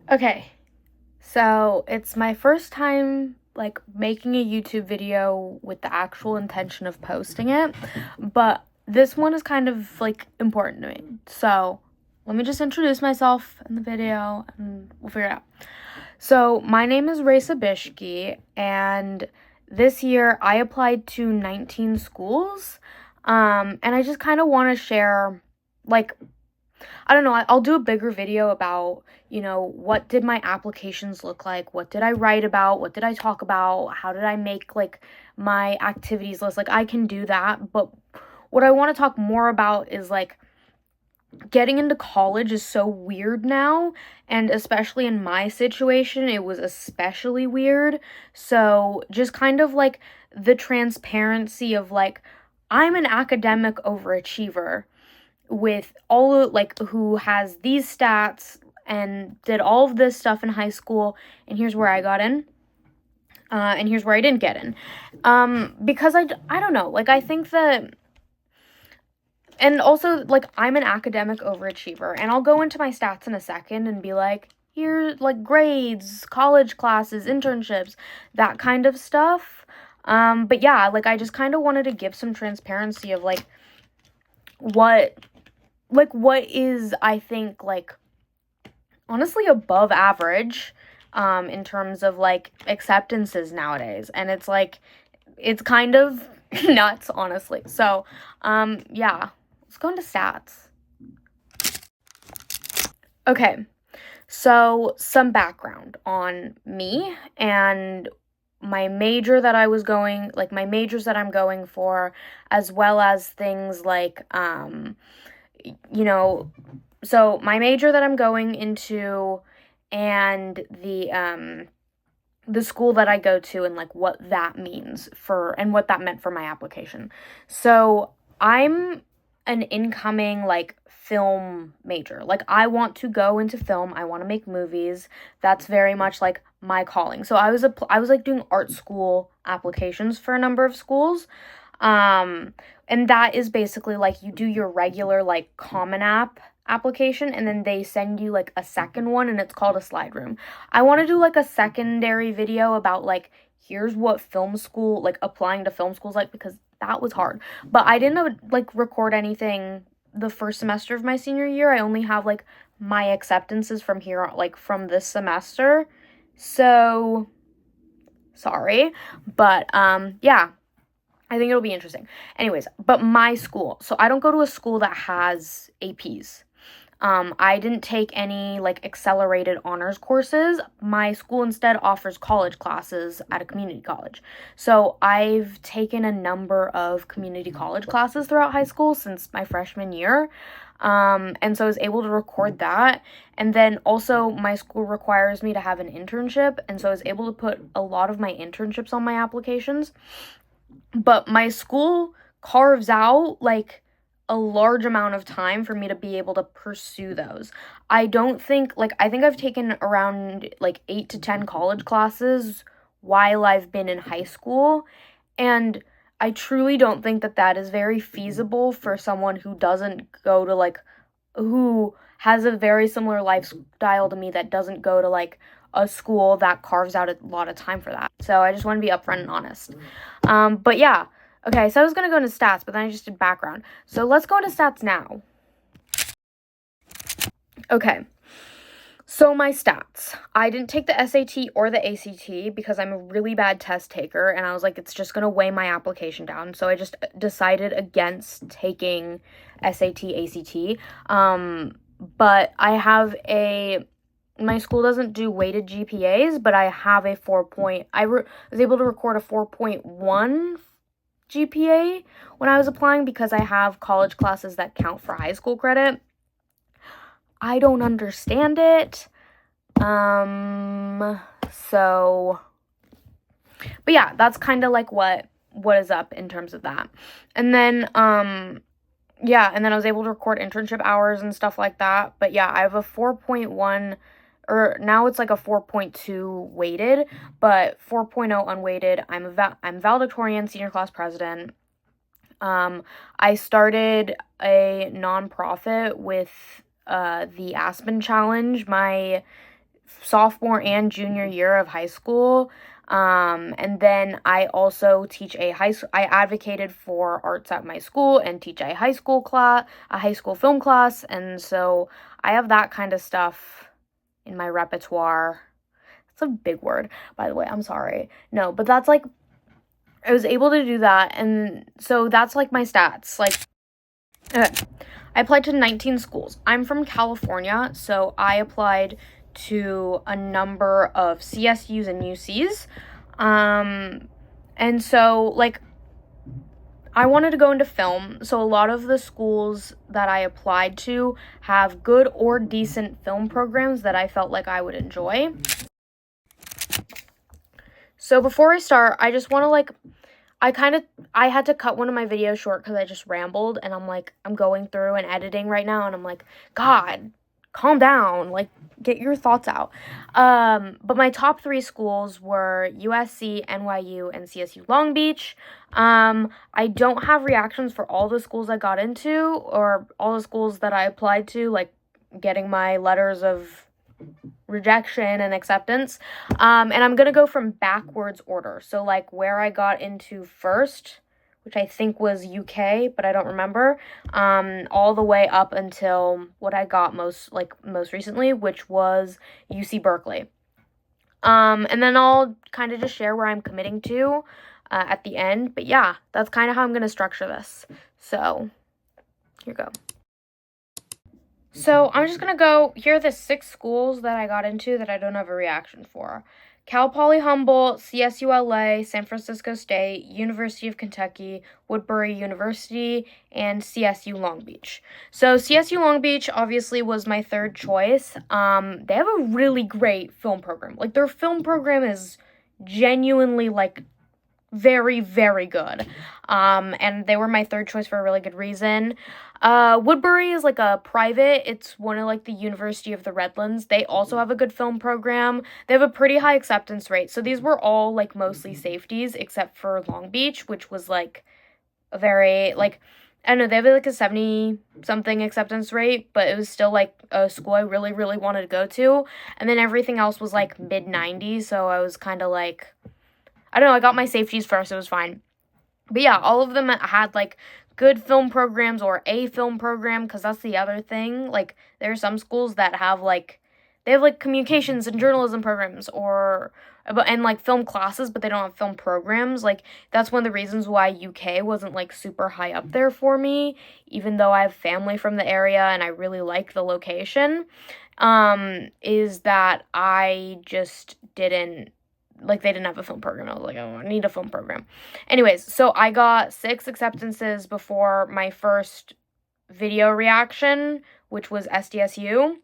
Okay, so it's my first time like making a YouTube video with the actual intention of posting it, but this one is kind of like important to me. So let me just introduce myself in the video and we'll figure it out. So my name is Raisa Bishki, and this year I applied to 19 schools. And I just kind of want to share like I don't know, I'll do a bigger video about, what did my applications look like? What did I write about? What did I talk about? How did I make like my activities list? Like I can do that, but what I want to talk more about is like getting into college is so weird now, and especially in my situation, it was especially weird. So, just kind of like the transparency of like I'm an academic overachiever with all like who has these stats and did all of this stuff in high school, and here's where I got in, and here's where I didn't get in, because I don't know, like I think that, and also like I'm an academic overachiever, and I'll go into my stats in a second and be like, here's like grades, college classes, internships, that kind of stuff. But yeah, like I just kind of wanted to give some transparency of what what is, I think, like honestly above average in terms of like acceptances nowadays, and it's kind of nuts, honestly. So yeah, let's go into stats. Okay, so some background on me and my majors that I'm going for, as well as things like you know so my major that I'm going into, and the school that I go to, and like what that means for and what that meant for my application. So I'm an incoming like film major. Like I want to go into film. I want to make movies. That's very much like my calling. So I was like doing art school applications for a number of schools. Um and that is basically like you do your regular like Common App application, and then they send you like a second one, and it's called a slide room. I want to do like a secondary video about like here's what film school, like applying to film schools, like, because that was hard. But I didn't like record anything the first semester of my senior year. I only have like my acceptances from here, like from this semester. So sorry, but yeah, I think it'll be interesting. Anyways, but my school. So I don't go to a school that has APs. I didn't take any like accelerated honors courses. My school instead offers college classes at a community college. So I've taken a number of community college classes throughout high school since my freshman year. And so I was able to record that. And then also my school requires me to have an internship. And so I was able to put a lot of my internships on my applications. But my school carves out like a large amount of time for me to be able to pursue those. I don't think like I think I've taken around like 8 to 10 college classes while I've been in high school, and I truly don't think that that is very feasible for someone who doesn't go to like who has a very similar lifestyle to me, that doesn't go to like a school that carves out a lot of time for that. So I just want to be upfront and honest. But yeah, okay, so I was gonna go into stats, but then I just did background. So let's go into stats now. Okay, so my stats. I didn't take the SAT or the ACT because I'm a really bad test taker, and I was like, it's just gonna weigh my application down. So I just decided against taking SAT, ACT. But I have my school doesn't do weighted GPAs, but I have a was able to record a 4.1 GPA when I was applying because I have college classes that count for high school credit. I don't understand it. So, but yeah, that's kind of like what is up in terms of that. And then, yeah, and then I was able to record internship hours and stuff like that. But yeah, I have a 4.1, or now it's like a 4.2 weighted, but 4.0 unweighted. I'm valedictorian, senior class president. I started a nonprofit with the Aspen Challenge my sophomore and junior year of high school. And then I also teach I advocated for arts at my school and teach a high school film class. And so I have that kind of stuff in my repertoire. It's a big word, by the way. I'm sorry. No, but that's like, I was able to do that. And so that's like my stats. Like, okay. I applied to 19 schools. I'm from California, so I applied to a number of CSUs and UCs. And so, like, I wanted to go into film, so a lot of the schools that I applied to have good or decent film programs that I felt like I would enjoy. So before I start, I just want to, like, I had to cut one of my videos short because I just rambled, and I'm going through and editing right now, and I'm like, God, calm down, like, get your thoughts out. But my top 3 schools were USC, NYU, and CSU Long Beach. I don't have reactions for all the schools I got into, or all the schools that I applied to, like, getting my letters of rejection and acceptance. And I'm gonna go from backwards order. So like where I got into first, which I think was UK, but I don't remember, all the way up until what I got most recently, which was UC Berkeley. And then I'll kind of just share where I'm committing to at the end. But yeah, that's kind of how I'm gonna structure this. So here you go. So I'm just going to go, here are the 6 schools that I got into that I don't have a reaction for. Cal Poly Humboldt, CSU LA, San Francisco State, University of Kentucky, Woodbury University, and CSU Long Beach. So CSU Long Beach obviously was my third choice. They have a really great film program. Like, their film program is genuinely, like, very, very good. And they were my third choice for a really good reason. Woodbury is like a private. It's one of like the University of the Redlands. They also have a good film program. They have a pretty high acceptance rate. So these were all like mostly safeties except for Long Beach, which was like a very like, I don't know, they have like a 70-something acceptance rate, but it was still like a school I really, really wanted to go to. And then everything else was like mid-90s. So I was kind of like, I don't know, I got my safeties first. It was fine. But yeah, all of them had like good film programs or a film program, because that's the other thing. Like, there are some schools that have like, they have like communications and journalism programs and like film classes, but they don't have film programs. Like, that's one of the reasons why UK wasn't like super high up there for me, even though I have family from the area and I really like the location, is that I just didn't, like, they didn't have a film program. I was like, oh, I need a film program. Anyways, so I got 6 acceptances before my first video reaction, which was SDSU.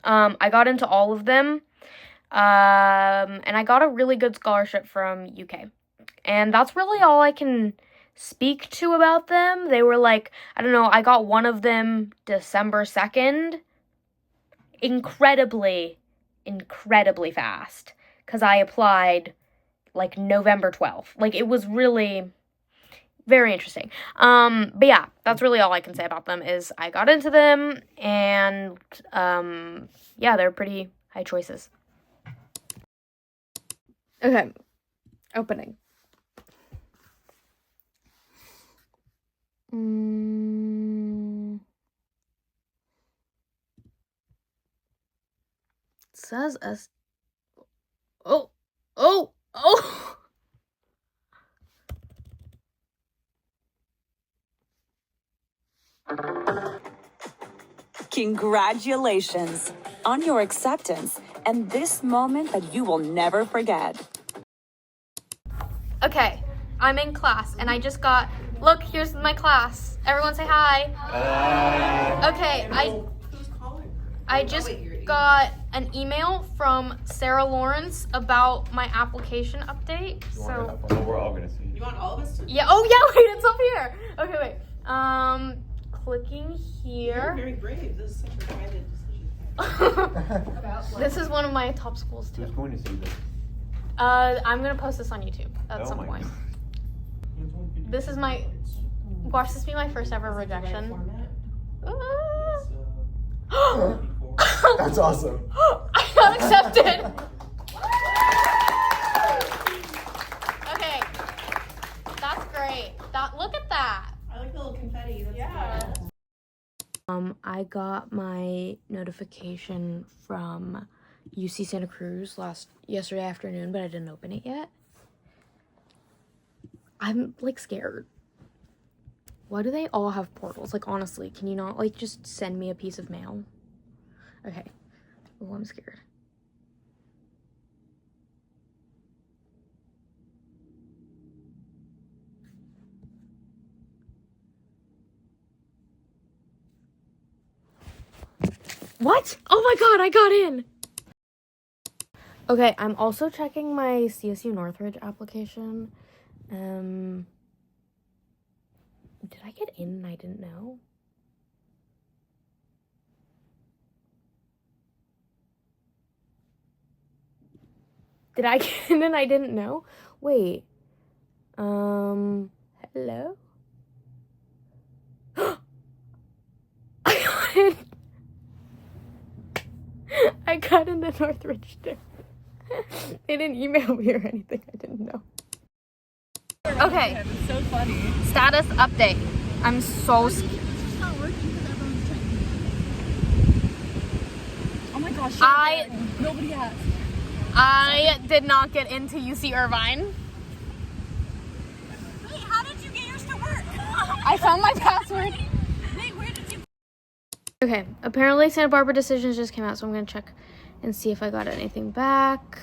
I got into all of them. And I got a really good scholarship from UK. And that's really all I can speak to about them. They were like, I don't know, I got one of them December 2nd. Incredibly fast. Because I applied, like, November 12th. Like, it was really very interesting. But yeah, that's really all I can say about them, is I got into them, and, yeah, they're pretty high choices. Okay, opening. It says as... Oh. Congratulations on your acceptance and this moment that you will never forget. Okay, I'm in class and I just got, look, here's my class. Everyone say hi. Okay, I just got an email from Sarah Lawrence about my application update. So we're all gonna see. You want all of us to? yeah. Oh yeah. Wait, it's up here. Okay, wait. Clicking here. You're very brave. This is such a private decision. This is one of my top schools too. Who's going to see this? I'm gonna post this on YouTube at some point. God. This is my. Watch this be my first ever rejection. That's awesome. I got accepted. Okay. That's great. Look at that. I like the little confetti. That's fun. I got my notification from UC Santa Cruz yesterday afternoon, but I didn't open it yet. I'm like scared. Why do they all have portals? Like, honestly, can you not like just send me a piece of mail? Okay. Oh, I'm scared. What? Oh my god, I got in! Okay, I'm also checking my CSU Northridge application. Did I get in and I didn't know? Did I get in and I didn't know? Wait. Hello? I got in. I got into Northridge too. They didn't email me or anything. I didn't know. Okay. It's so funny. Status update. I'm so scared. It's not working because everyone's checking. Oh my gosh. Nobody asked. I did not get into UC Irvine. Wait, how did you get yours to work? I found my password. Wait, where did you? Okay, apparently Santa Barbara decisions just came out, so I'm gonna check and see if I got anything back.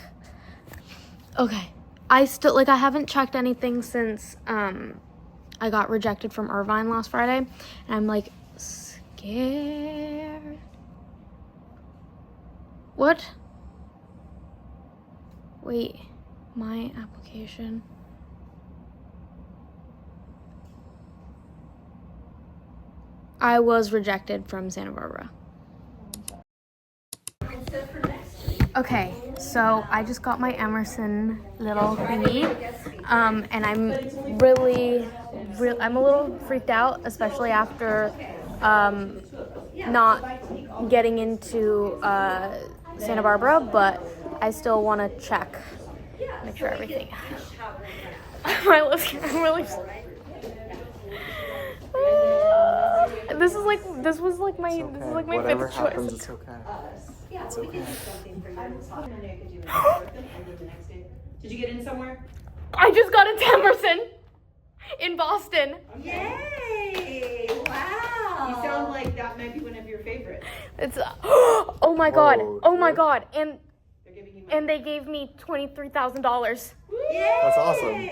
Okay, I haven't checked anything since I got rejected from Irvine last Friday, and I'm like scared. What? Wait, my application. I was rejected from Santa Barbara. Okay, so I just got my Emerson little thingy, and I'm I'm a little freaked out, especially after not getting into Santa Barbara, but I still want to check, make sure everything. I'm really. This was like my Whatever fifth happens, choice. it's okay. It's okay. Did you get in somewhere? I just got into Emerson in Boston. Yay! Wow. You sound like that might be one of your favorites. It's oh my god, Whoa, oh my dude. god, and They're giving you they gave me $23,000. Yay! That's awesome.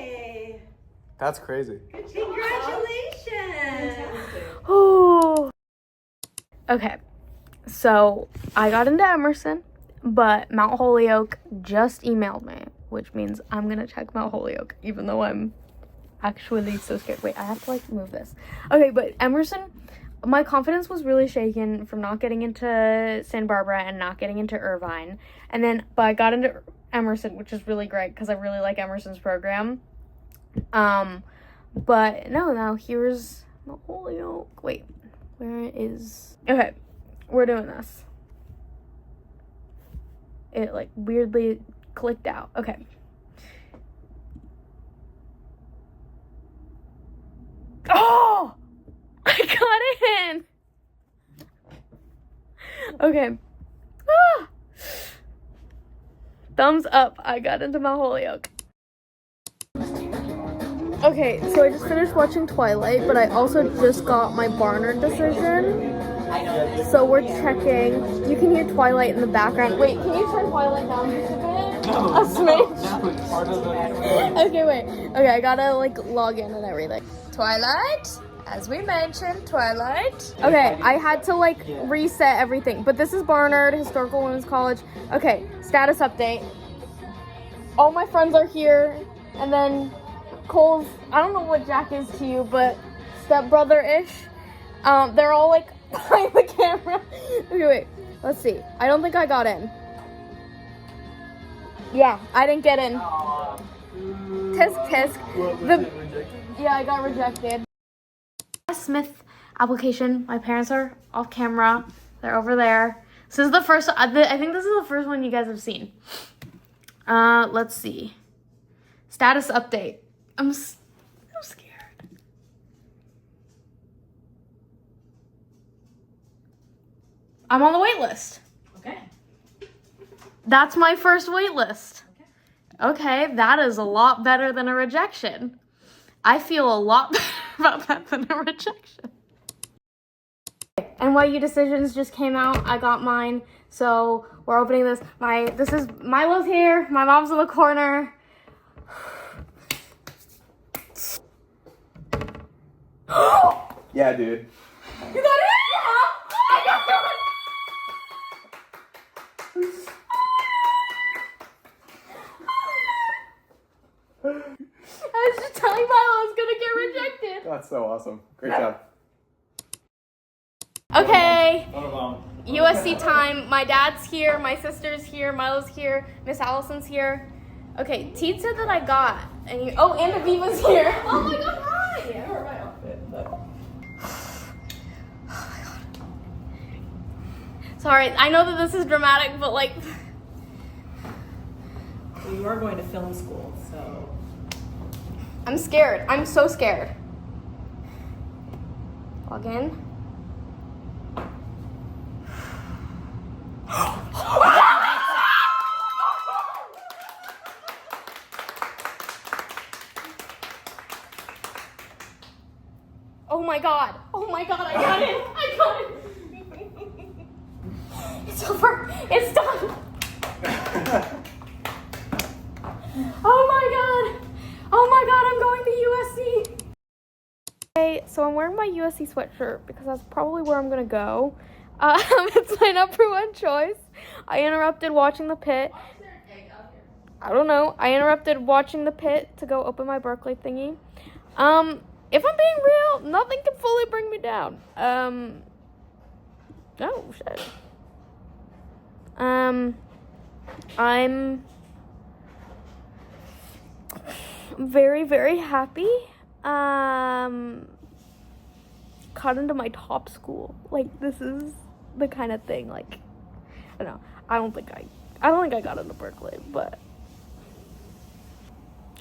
That's crazy. Congratulations! Oh. Okay, so I got into Emerson, but Mount Holyoke just emailed me, which means I'm gonna check Mount Holyoke, even though I'm actually so scared. Wait, I have to like move this. Okay, but Emerson, my confidence was really shaken from not getting into Santa Barbara and not getting into Irvine, but I got into Emerson, which is really great because I really like Emerson's program. But no, now here's Mount Holyoke. Wait, where is? Okay, we're doing this. It like weirdly clicked out. Okay. Oh! I got in! Okay. Ah! Thumbs up. I got into Mount Holyoke. Okay, so I just finished watching Twilight, but I also just got my Barnard decision. So we're checking. You can hear Twilight in the background. Wait, can you turn Twilight down just a bit? A smidge? Okay, wait. Okay, I gotta like log in and everything. Twilight? As we mentioned, Twilight. Okay, I had to like reset everything. But this is Barnard, Historical Women's College. Okay, status update. All my friends are here. And then Cole's, I don't know what Jack is to you, but stepbrother-ish. They're all like behind the camera. Okay, wait. Let's see. I don't think I got in. Yeah, I didn't get in. Tisk. Yeah, I got rejected. Smith application. My parents are off camera. They're over there. This is the first, I think this is the first one you guys have seen. Let's see. Status update. I'm scared. I'm on the wait list. Okay. That's my first wait list. Okay, that is a lot better than a rejection. I feel a lot better about that than a rejection. NYU decisions just came out. I got mine, so we're opening this. This is Milo's here. My mom's in the corner. Yeah, dude. You got it? I got it. I was just telling Milo I was gonna get rejected. That's so awesome. Great job. Okay. USC time. My dad's here. My sister's here. Milo's here. Miss Allison's here. Okay, Teed said that I got. And and Aviva's here. Oh my god, hi! I wore my outfit, but... Oh my god. Sorry, I know that this is dramatic, but like... Well, you are going to film school, so. I'm scared. I'm so scared. Log in. Oh my god. Oh my god, I got it. I got it. It's over. It's done. Oh my god. Oh my god, I'm going to USC. Okay, so I'm wearing my USC sweatshirt because that's probably where I'm gonna go. It's my number one choice. I interrupted watching the pit. I don't know. I interrupted watching the pit to go open my Berkeley thingy. If I'm being real, nothing can fully bring me down. Oh shit. I'm very, very happy. Got into my top school. Like, this is the kind of thing, like, I don't know. I don't think I got into Berkeley, but...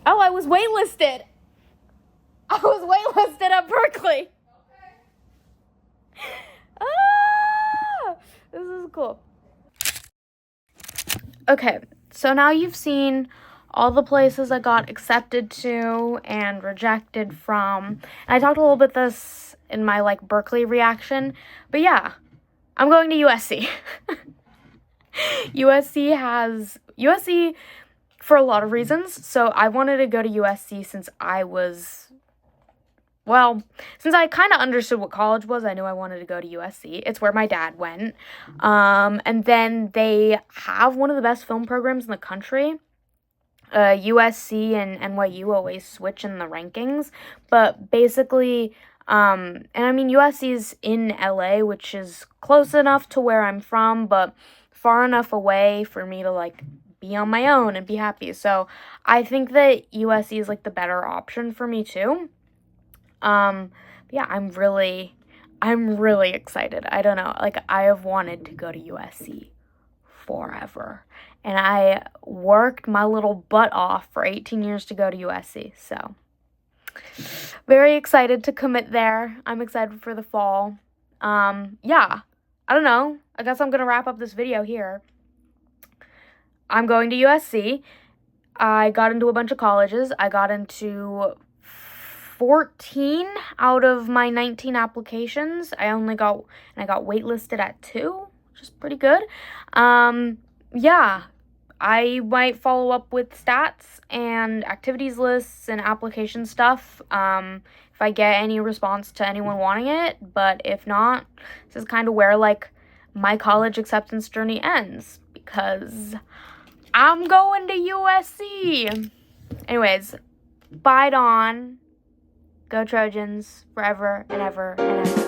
Oh, I was waitlisted! I was waitlisted at Berkeley! Ah! This is cool. Okay, so now you've seen all the places I got accepted to and rejected from. And I talked a little bit this in my, like, Berkeley reaction. But yeah, I'm going to USC. USC for a lot of reasons. So I wanted to go to USC since I kind of understood what college was. I knew I wanted to go to USC. It's where my dad went. And then they have one of the best film programs in the country. USC and NYU always switch in the rankings. But basically, and I mean, USC's in LA, which is close enough to where I'm from, but far enough away for me to, like, be on my own and be happy. So I think that USC is, like, the better option for me, too. Yeah, I'm really excited. I don't know, like, I have wanted to go to USC forever, and I worked my little butt off for 18 years to go to USC, so very excited to commit there. I'm excited for the fall. Yeah, I don't know, I guess I'm gonna wrap up this video here. I'm going to USC. I got into a bunch of colleges. I got into 14 out of my 19 applications. I got waitlisted at 2, which is pretty good. Yeah, I might follow up with stats and activities lists and application stuff if I get any response to anyone wanting it. But if not, this is kind of where, like, my college acceptance journey ends, because I'm going to USC. Anyways, bye, Dawn. Go Trojans, forever and ever and ever.